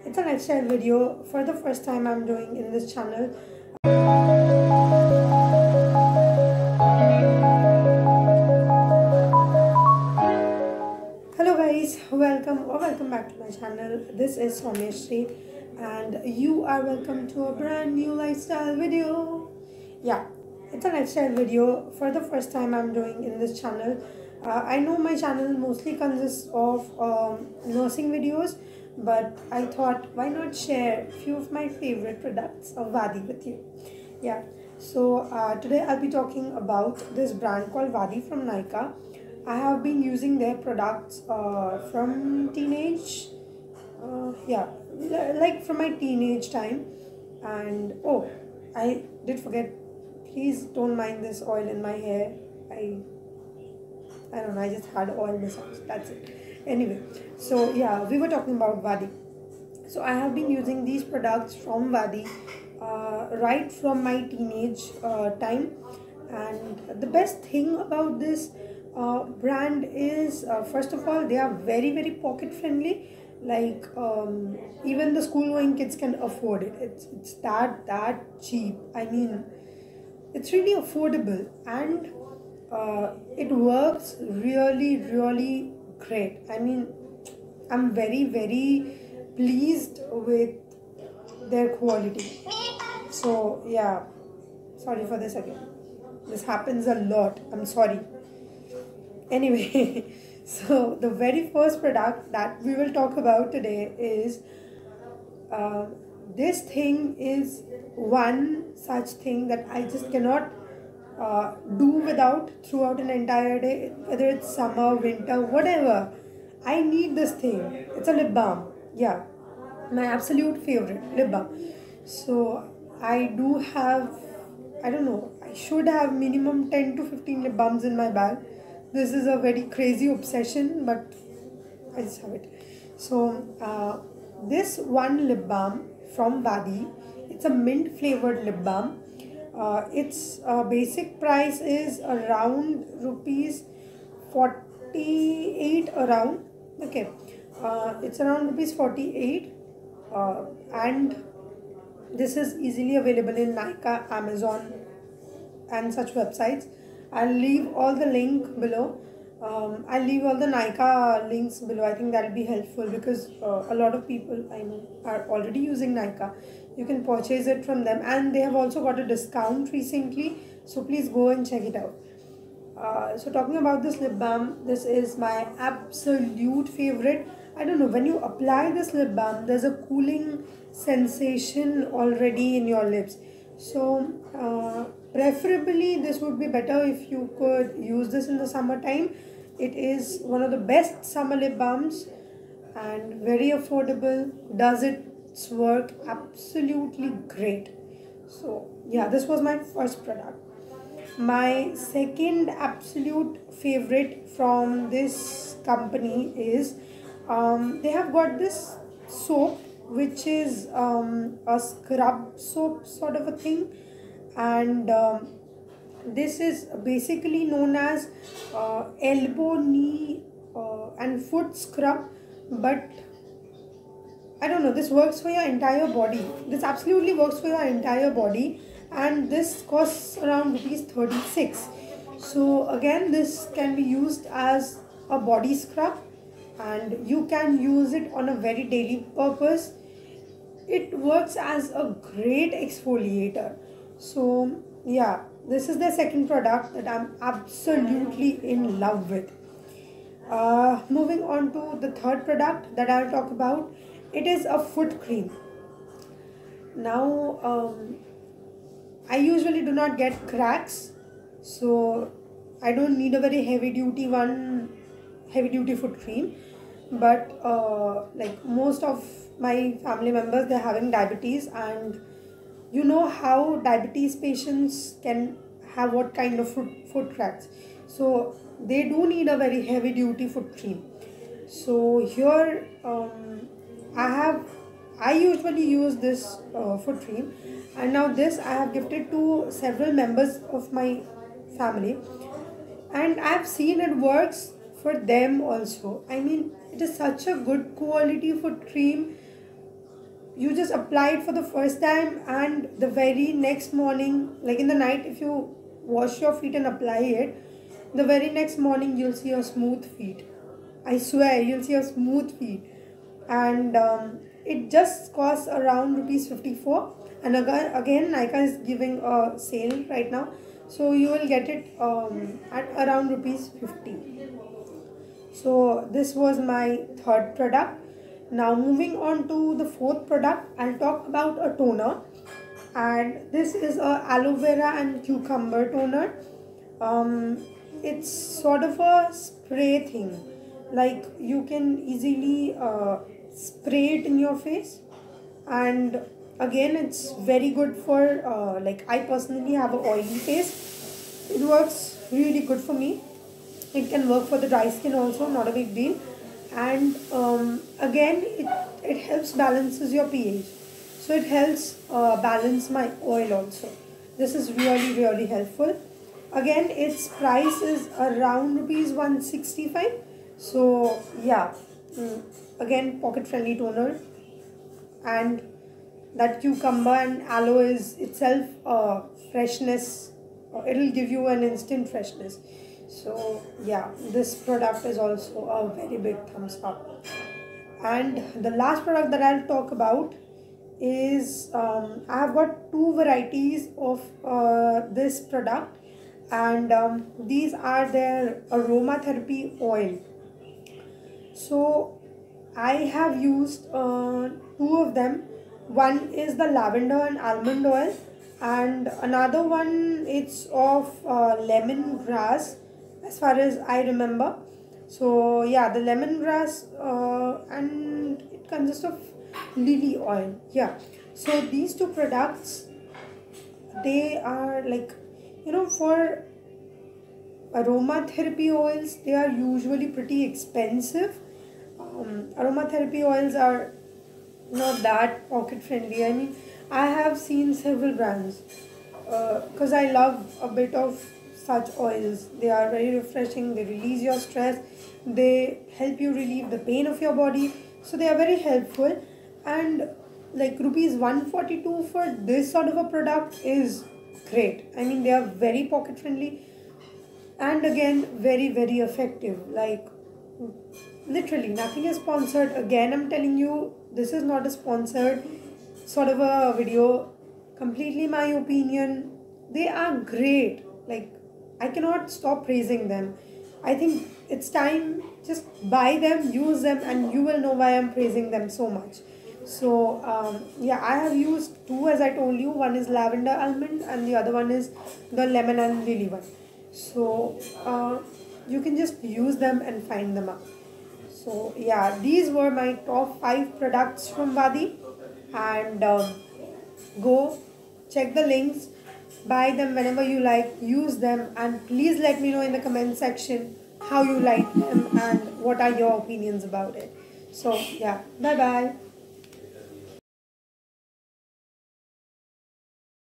It's a lifestyle video for the first time I'm doing in this channel. Hello guys, welcome back to my channel. This is Soumyashri and you are welcome to a brand new lifestyle video. Yeah, it's a lifestyle video for the first time I'm doing in this channel. I know my channel mostly consists of nursing videos, but I thought why not share a few of my favorite products of Vadi with you. Yeah, so today I'll be talking about this brand called Vadi from Nykaa. I have been using their products from teenage, like from my teenage time. And oh, I did forget, please don't mind this oil in my hair. I don't know, I just had oil massage, that's it. Anyway, so yeah, we were talking about Vadi. So I have been using these products from Vadi right from my teenage time. And the best thing about this brand is, first of all, they are very pocket friendly. Like even the school going kids can afford it. It's that cheap. I mean, it's really affordable, and it works really great. I mean, I'm very pleased with their quality. So yeah, sorry for this again. This happens a lot, I'm sorry. Anyway, so the very first product that we will talk about today is uh, this thing is one such thing that I just cannot do without throughout an entire day, whether it's summer, winter, whatever. I need this thing. It's a lip balm. Yeah, my absolute favorite lip balm. So I do have, I don't know, I should have minimum 10 to 15 lip balms in my bag. This is a very crazy obsession, but I just have it. So this one lip balm from Vadi, it's a mint flavored lip balm. Its basic price is around rupees 48 around. Okay, it's around rupees 48, and this is easily available in Nykaa, Amazon, and such websites. I'll leave all the link below. I'll leave all the Nykaa links below. I think that'll be helpful because a lot of people I know are already using Nykaa. You can purchase it from them, and they have also got a discount recently. So please go and check it out. So talking about this lip balm, this is my absolute favorite. I don't know, when you apply this lip balm, there's a cooling sensation already in your lips. So preferably this would be better if you could use this in the summertime. It is one of the best summer lip balms and very affordable, does its work absolutely great. So yeah, this was my first product. My second absolute favorite from this company is they have got this soap which is a scrub soap sort of a thing, and this is basically known as elbow, knee, and foot scrub, but I don't know, this works for your entire body. This absolutely works for your entire body, and this costs around rupees 36. So again, this can be used as a body scrub, and you can use it on a very daily purpose. It works as a great exfoliator. So yeah, this is the second product that I'm absolutely in love with. Moving on to the third product that I'll talk about, it is a foot cream. Now I usually do not get cracks, so I don't need a very heavy duty foot cream. But like most of my family members, they're having diabetes, and you know how diabetes patients can have what kind of foot cracks. So they do need a very heavy duty foot cream. So here I usually use this foot cream, and now this I have gifted to several members of my family, and I've seen it works for them also. I mean, it is such a good quality foot cream. you just apply it for the first time, and the very next morning, like in the night, if you wash your feet and apply it, the very next morning you'll see your smooth feet. I swear, you'll see your smooth feet. And it just costs around rupees 54. And again Nykaa is giving a sale right now, so you will get it at around rupees 50. So this was my third product. Now moving on to the fourth product, I'll talk about a toner, and this is a aloe vera and cucumber toner. It's sort of a spray thing, like you can easily spray it in your face. And again, it's very good for like I personally have an oily face. It works really good for me. It can work for the dry skin also, not a big deal. And again, it helps balances your pH, so it helps balance my oil also. This is really really helpful. Again, its price is around rupees 165. So yeah, again, pocket friendly toner. And that cucumber and aloe is itself freshness. It'll give you an instant freshness. So yeah, this product is also a very big thumbs up. And the last product that I'll talk about is I have got two varieties of this product, and these are their aromatherapy oil. So I have used two of them. One is the lavender and almond oil, and another one it's of lemongrass, as far as I remember. So yeah, the lemongrass and it consists of lily oil. Yeah. So these two products, they are like, for aromatherapy oils, they are usually pretty expensive. Aromatherapy oils are not that pocket friendly. I mean, I have seen several brands because I love a bit of such oils. They are very refreshing, they release your stress, they help you relieve the pain of your body, so they are very helpful. And like rupees 142 for this sort of a product is great. I mean, they are very pocket friendly, and again very very effective. Like literally nothing is sponsored. Again, I'm telling you, this is not a sponsored sort of a video, completely my opinion. They are great. Like, I cannot stop praising them. I think it's time, just buy them, use them, and you will know why I'm praising them so much. So yeah, I have used two, as I told you. One is lavender almond and the other one is the lemon and lily one. So you can just use them and find them out. So yeah, these were my top 5 products from Wadi, and go check the links, buy them whenever you like, use them, and please let me know in the comment section how you like them and what are your opinions about it. So yeah, bye bye.